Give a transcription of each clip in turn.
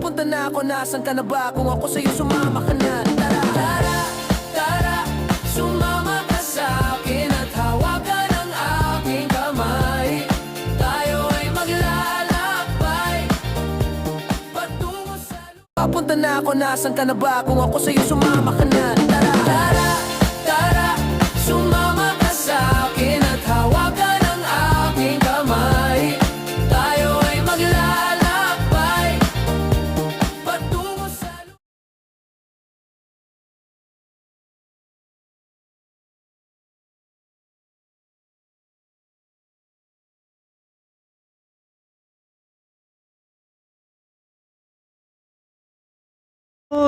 Papunta na ako, nasan ka na ba? Kung ako sa'yo, sumama ka na. Tara, tara, tara, sumama ka sa'kin at hawakan ang aking kamay. Tayo ay maglalakbay patungo sa Papunta na ako, nasan ka na ba? Kung ako sa'yo, sumama ka na. Tara, tara, tara, sumama ka sa'kin at hawakan ang aking kamay. Tayo ay maglalakbay patungo sa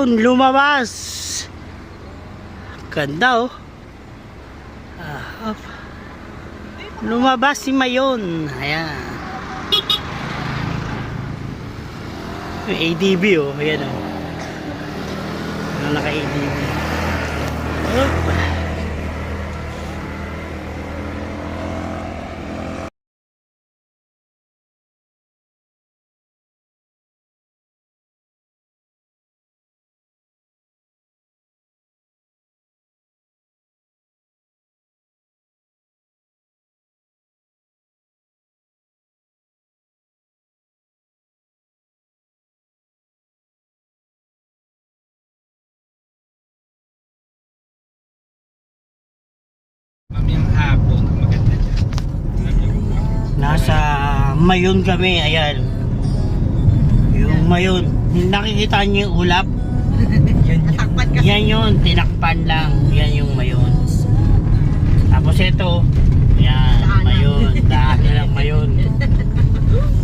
Lumabas. Ganda oh. Lumabas si Mayon. Ayan. Yung ADB oh. Ayan oh. Naka-ADB. Mamayang hapon, maganda dyan. Nasa Mayon kami. Ayan. Yung Mayon. Nakikita niyo yung ulap? Yan yun. Tinakpan lang. Yan yung Mayon. Tapos ito. Yan. Mayon. Daan na lang Mayon.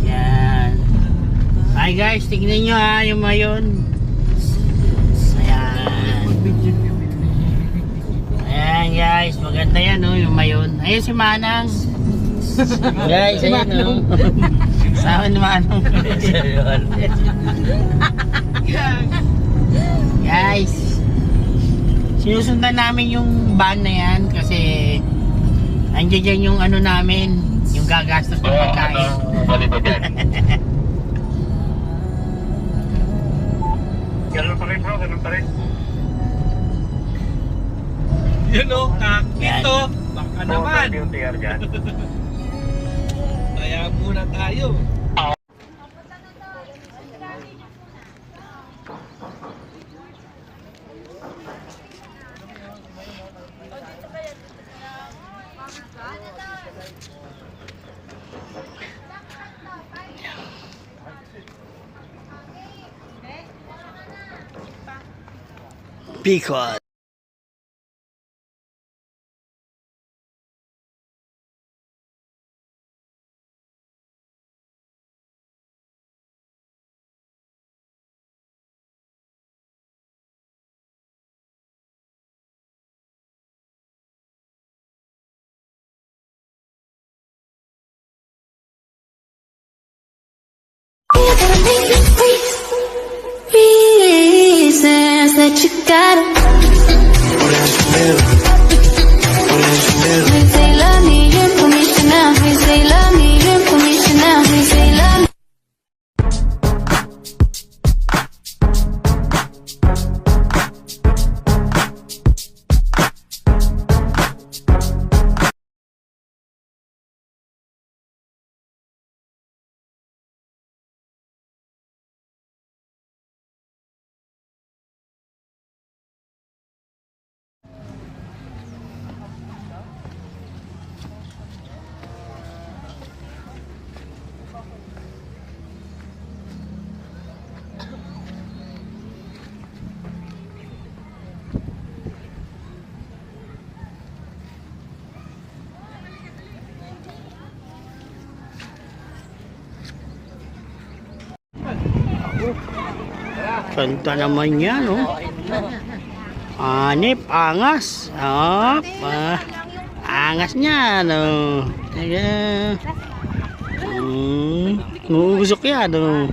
Yan. Hi guys. Tignan nyo ha. Yung Mayon. Ayan. Ayan guys. Maganda yan oh. Yung Mayon. Ayan si Manang. Guys. Ayan oh. Sama ni Manang. Guys, sinusundan namin yung van na yan kasi andiyan dyan yung ano namin, yung gagastos ng pagkain. Ganun pa rin bro, ganun pa rin. Yun o, dito, baka naman. Kaya muna tayo. Because reasons that you gotta. We say love me, information now. We say love me, information now. We say love me. ganda naman yan oh. Anip, angas. Angas niya no. Ayan. Uusok yan no.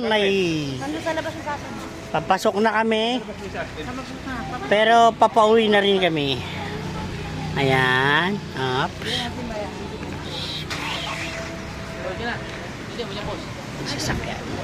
May Nandun sa labas yung sasama. Papasok na kami. Pero papauwi na rin kami. Ayan. Up. Sasakyan.